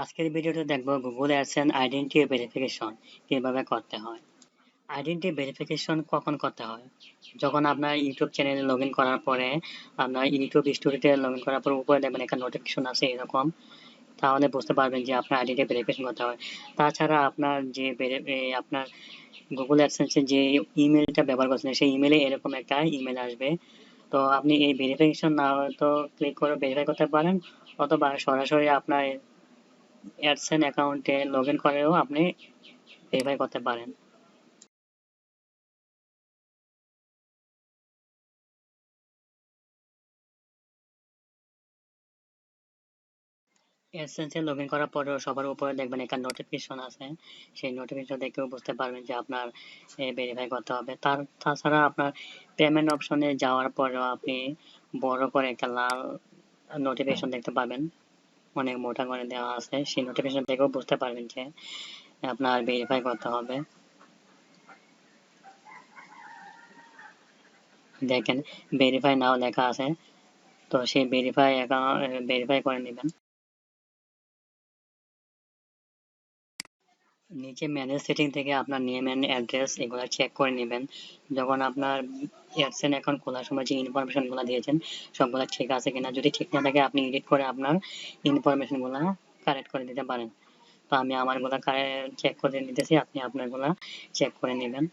আজকের ভিডিওতে দেখব গুগল অ্যাডসেন্স আইডেন্টিটি ভেরিফিকেশন কিভাবে করতে হয়। আইডেন্টিটি ভেরিফিকেশন কখন করতে হয়? যখন আপনার ইউটিউব চ্যানেলে লগ ইন করার পরে আপনার ইউটিউব স্টুডিওতে লগ ইন করার পর উপরে দেখবেন একটা নোটিফিকেশন আছে এরকম, তাহলে বুঝতে পারবেন যে আপনার আইডেন্টিটি ভেরিফিকেশন করতে হয়। তাছাড়া আপনার যে আপনার গুগল অ্যাডসেন্সের যে ইমেলটা ব্যবহার করছেন সেই ইমেলে এরকম একটা ইমেল আসবে। তো আপনি এই ভেরিফিকেশন না হয়তো ক্লিক করে ভেরিফাই করতে পারেন, অথবা সরাসরি আপনার অ্যাডসেন্স অ্যাকাউন্টে লগ ইন করেও আপনি ভেরিফাই করতে পারেন। অ্যাডসেন্সে লগ ইন করার পরেও সবার উপরে দেখবেন একটা নোটিফিকেশন আছে, সেই নোটিফিকেশন দেখেও বুঝতে পারবেন যে আপনার ভেরিফাই করতে হবে। তাছাড়া আপনার পেমেন্ট অপশনে যাওয়ার পরেও আপনি বড় করে একটা লাল নোটিফিকেশন দেখতে পাবেন, অনেক মোটা করে দেওয়া আছে, সেই নোটিফিকেশন দেখেও বুঝতে পারবেন যে আপনার ভেরিফাই করতে হবে। দেখেন ভেরিফাই নাও লেখা আছে, তো সেই ভেরিফাই করে নেবেন। নিচে ম্যানেজ সেটিং থেকে আপনার নেম অ্যান্ড অ্যাড্রেস এগুলো চেক করে নেবেন। যখন আপনার অ্যাডসেন্স অ্যাকাউন্ট খোলার সময় যে ইনফরমেশনগুলো দিয়েছেন সবগুলো ঠিক আছে কিনা, যদি ঠিক না থাকে আপনি এডিট করে আপনার ইনফরমেশনগুলো কারেক্ট করে দিতে পারেন। তো আমি আমারগুলা চেক করে নিতেছি, আপনি আপনারগুলা চেক করে নেবেন।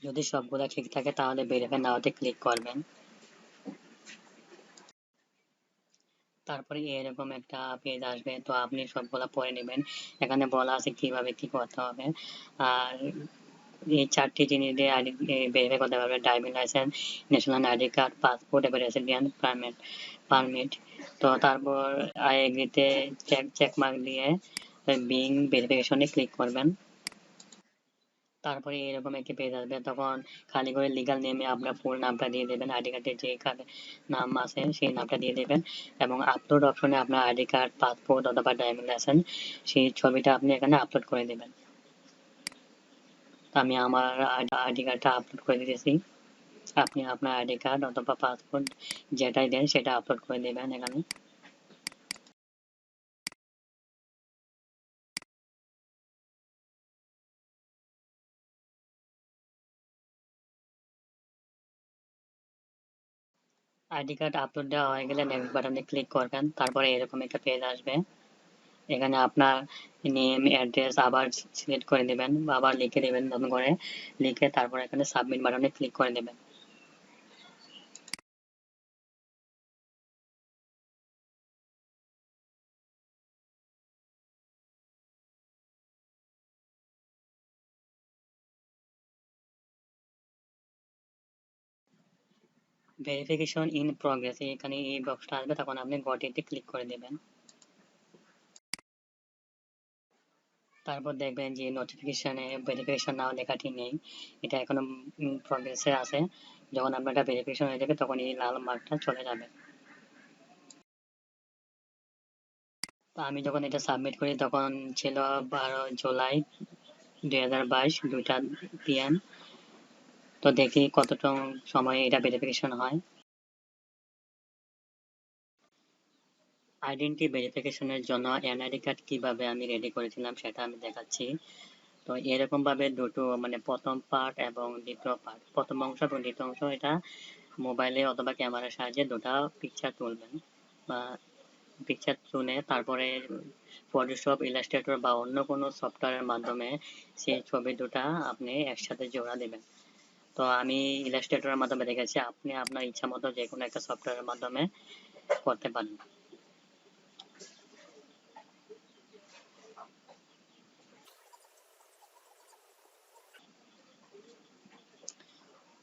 যদি সবগুলা ঠিক থাকে তাহলে ভেরিফাই নাওতে ক্লিক করবেন। তারপরে এরকম একটা পেজ আসবে, তো আপনি সবগুলা পড়ে নেবেন। এখানে বলা আছে কিভাবে কি করতে হবে। আর এই ৪ টি জিনিস দিয়ে আইডি ভেরিফাই করতে পারবেন: driving licence, national ID card, passport এবং রেসিডেন্ট পারমিট। তো তারপর আই এগ্রিতে চেক মার্ক দিয়ে বিং ভেরিফিকেশনে ক্লিক করবেন। তারপরে এরকম একটি পেজ আসবে, তখন খালি করে লিগ্যাল নেমে আপনার ফুল নামটা দিয়ে দেবেন, আইডি কার্ডের যে নাম আছে সেই নামটা দিয়ে দেবেন, এবং আপলোড অপশনে আপনার আইডি কার্ড, পাসপোর্ট অথবা ড্রাইভিং লাইসেন্স সেই ছবিটা আপনি এখানে আপলোড করে দেবেন। আমি আমার আইডি কার্ডটা আপলোড করে দিতেছি। আপনি আপনার আইডি কার্ড অথবা পাসপোর্ট যেটাই দেন সেটা আপলোড করে দেবেন এখানে। আইডি কার্ড আপলোড দেওয়া হয়ে গেলে নেক্সট বাটনে ক্লিক করবেন। তারপরে এরকম একটা পেজ আসবে, এখানে আপনার নেম অ্যাড্রেস আবার সিলেক্ট করে দেবেন বা আবার লিখে দেবেন নতুন করে, লিখে তারপর এখানে সাবমিট বাটনে ক্লিক করে দেবেন। ভেরিফিকেশন ইন প্রগ্রেস এখানে এই বক্সটা আসবে, তখন আপনি গট ইটে ক্লিক করে দেবেন। তারপর দেখবেন যে নোটিফিকেশনে ভেরিফিকেশন নাও লেখাটি নেই, এটা এখনো প্রগ্রেসে আছে। যখন আপনার এটা ভেরিফিকেশন হয়ে যাবে তখন এই লাল মার্কটা চলে যাবে। তো আমি যখন এটা সাবমিট করি তখন ছিল 12 জুলাই 2022 2টা PM। তো দেখি কতটা সময়ে এটা ভেরিফিকেশন হয়। আইডেন্টি ভেরিফিকেশনের জন্য এনআইডি কার্ড কিভাবে আমি রেডি করেছিলাম সেটা আমি দেখাচ্ছি। তো এরকম ভাবে দুটো মানে প্রথম পার্ট এবং দ্বিতীয় পার্ট, প্রথম অংশ এবং দ্বিতীয় অংশ, এটা মোবাইলে অথবা ক্যামেরার সাহায্যে দুটা পিকচার তুলবেন, বা পিকচার তুলে তারপরে ফটোশপ, ইলাস্ট্রেটর বা অন্য কোনো সফটওয়্যারের মাধ্যমে সেই ছবি দুটা আপনি একসাথে জোড়া দেবেন। তো আমি ইলাস্ট্রেটরের মাধ্যমে দেখেছি, আপনি আপনার ইচ্ছা মতো যে কোনো একটা সফটওয়্যারের মাধ্যমে করতে পারেন।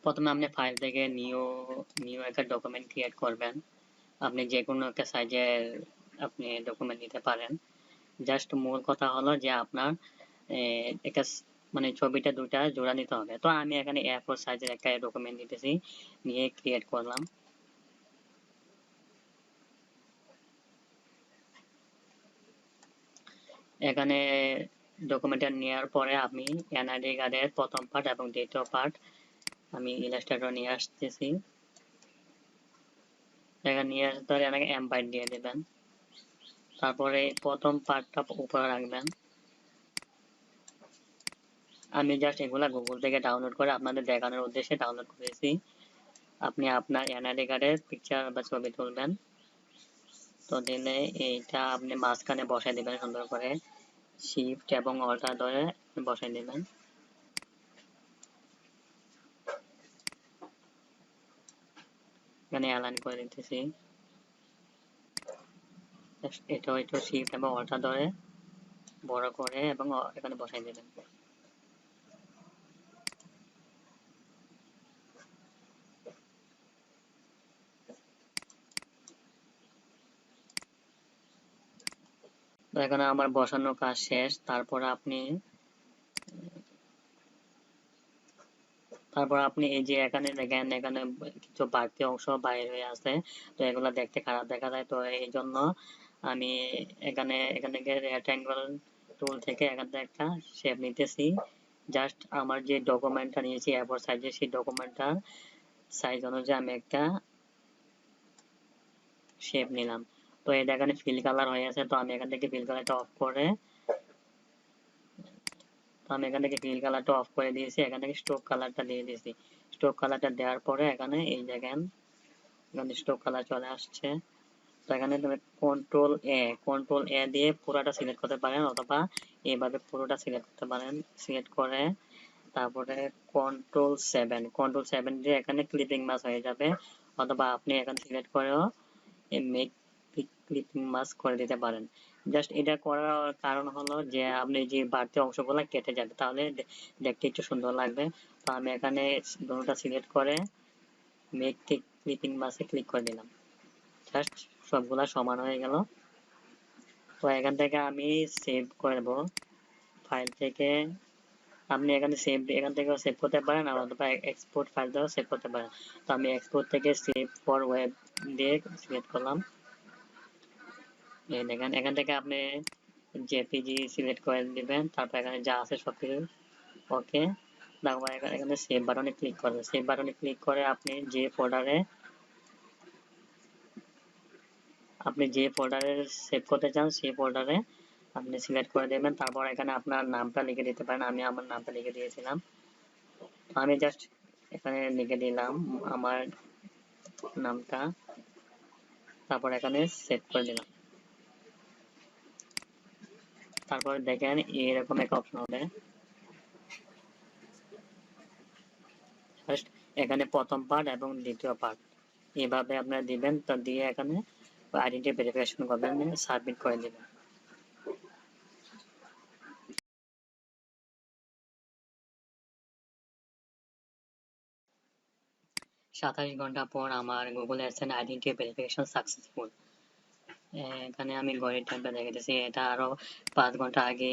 প্রথমে আপনি ফাইল থেকে নিউ একটা ডকুমেন্ট ক্রিয়েট করবেন। আপনি যে কোনো একটা সাইজের আপনি ডকুমেন্ট নিতে পারেন। জাস্ট মূল কথা হলো যে আপনার একটা মানে ছবিটা দুটা জোড়া নিতে হবে। তো আমি এখানে A4 সাইজের একটা ডকুমেন্ট নিতেছি, নিয়ে ক্রিয়েট করলাম। এখানে ডকুমেন্টটা নেওয়ার পরে আমি এনআইডি কার্ডের প্রথম পার্ট এবং দ্বিতীয় পার্ট আমি ইলাস্ট্রেটর নিয়ে আসতেছি। এখানে নিয়ে আসতে এনাকে এমবাইট দিয়ে দেবেন। তারপরে প্রথম পার্টটা উপরে রাখবেন। আমি জাস্ট এগুলা গুগল থেকে ডাউনলোড করে আপনাদের দেখানোর উদ্দেশ্যে ডাউনলোড করেছি। আপনি আপনার এনআইডি কার্ডের পিকচার বা ছবি তুলবেন, তো দিলে এইটা আপনি মাঝখানে বসাই দেবেন সুন্দর করে, শিফট এবং অল্টার ধরে বসাই দেবেন। এখানে অ্যালাইন করে দিতেছি। এটা একটু শিফট এবং অল্টার ধরে বড় করে এবং এখানে বসাই দেবেন। তো এখানে আমার বসানোর কাজ শেষ। তারপর আপনি এই যে এখানে দেখেন, এখানে কিছু বাড়তি অংশ বাইরে হয়ে আছে, তো এগুলো দেখতে খারাপ দেখা যায়। তো এই জন্য আমি এখান থেকে রেক্টাঙ্গল টুল থেকে এখান থেকে একটা শেপ নিতেছি। জাস্ট আমার যে ডকুমেন্টটা নিয়েছি A4 সাইজের, সেই ডকুমেন্টটার সাইজ অনুযায়ী আমি একটা শেপ নিলাম। তো এটা এখানে ফিল কালার হয়ে আছে, তো আমি এখান থেকে ফিল কালারটা অফ করে ফিল কালারটা অফ করে দিয়েছি। এখান থেকে স্ট্রোক কালারটা দিয়ে দিয়েছি। স্ট্রোক কালারটা দেওয়ার পরে এখানে এই দেখেন, এখানে স্ট্রোক কালার চলে আসছে। তো এখানে তুমি কন্ট্রোল এ দিয়ে পুরোটা সিলেক্ট করতে পারেন, অথবা এইভাবে পুরোটা সিলেক্ট করতে পারেন। সিলেক্ট করে তারপরে কন্ট্রোল 7 দিয়ে এখানে ক্লিপিং মাস্ক হয়ে যাবে, অথবা আপনি এখানে সিলেক্ট করেও মেক ক্লিপিং মাস্ক করে দিতে পারেন। জাস্ট এটা করার কারণ হলো যে আপনি যে বাড়তি অংশগুলো কেটে যাবে, তাহলে দেখতে একটু সুন্দর লাগবে। তো আমি এখানে দুটোটা সিলেক্ট করে মেক ক্লিপিং মাস্কে ক্লিক করে দিলাম। জাস্ট সবগুলা সমান হয়ে গেল। তো এখান থেকে আমি সেভ করব ফাইল থেকে। আপনি এখান থেকেও সেভ করতে পারেন, অথবা এক্সপোর্ট ফাইল দিয়েও সেভ করতে পারেন। তো আমি এক্সপোর্ট থেকে সেভ ফর ওয়েব দিয়ে সিলেক্ট করলাম। এই দেখেন, এখান থেকে আপনি জেপিজি সিলেক্ট করে দিবেন। তারপর এখানে যা আছে সবকিছু ওকে। তারপর এখানে সেভ বাটনে ক্লিক করবেন। সেভ বাটনে ক্লিক করে আপনি যে ফোল্ডারে সেভ করতে চান সেই ফোল্ডারে আপনি সিলেক্ট করে দেবেন। তারপর এখানে আপনার নামটা লিখে দিতে পারেন। আমি আমার নামটা লিখে দিয়েছিলাম। আমি জাস্ট এখানে লিখে দিলাম আমার নামটা, তারপর এখানে সেভ করে দিলাম। তারপর দেখেন এরকম একটা অপশন হবে। জাস্ট এখানে প্রথম পার্ট এবং দ্বিতীয় পার্ট এভাবে আপনারা দিবেন। তো দিয়ে এখানে আইডেন্টি ভেরিফিকেশন করবেন, সাবমিট করে দিবেন। 27 ঘন্টা পর আমার Google AdSense identity verification successful. এখানে আমি ঘড়ির টাইমটা দেখাতেছি, এটা আরো 5 ঘন্টা আগে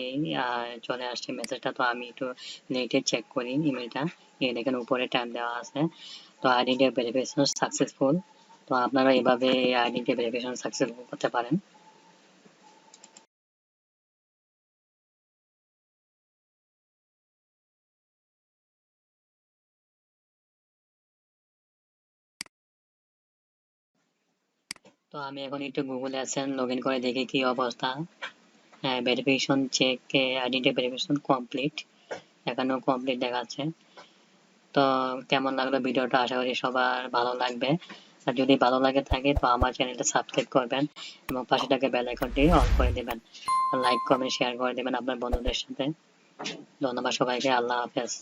চলে আসছে মেসেজটা। তো আমি একটু লেটে চেক করি ইমেলটা। এই দেখেন উপরে টাইম দেওয়া আছে। তো আইডেন্টি ভেরিফিকেশন সাকসেসফুল। তো আপনারা এভাবে আইডেন্টি ভেরিফিকেশন সাকসেসফুল করতে পারেন। তো আমি এখন একটু গুগল অ্যাডসেন্স লগ ইন করে দেখি কি অবস্থা। হ্যাঁ, verification check identity verification complete, এখানেও কমপ্লিট দেখাচ্ছে। তো কেমন লাগলো ভিডিওটা, আশা করি সবার ভালো লাগবে। আর যদি ভালো লাগে থাকে তো আমার চ্যানেলটা সাবস্ক্রাইব করবেন এবং পাশে থাকা বেল আইকনটি অন করে দেবেন। লাইক কমেন্ট শেয়ার করে দেবেন আপনার বন্ধুদের সাথে। ধন্যবাদ সবাইকে। আল্লাহ হাফেজ।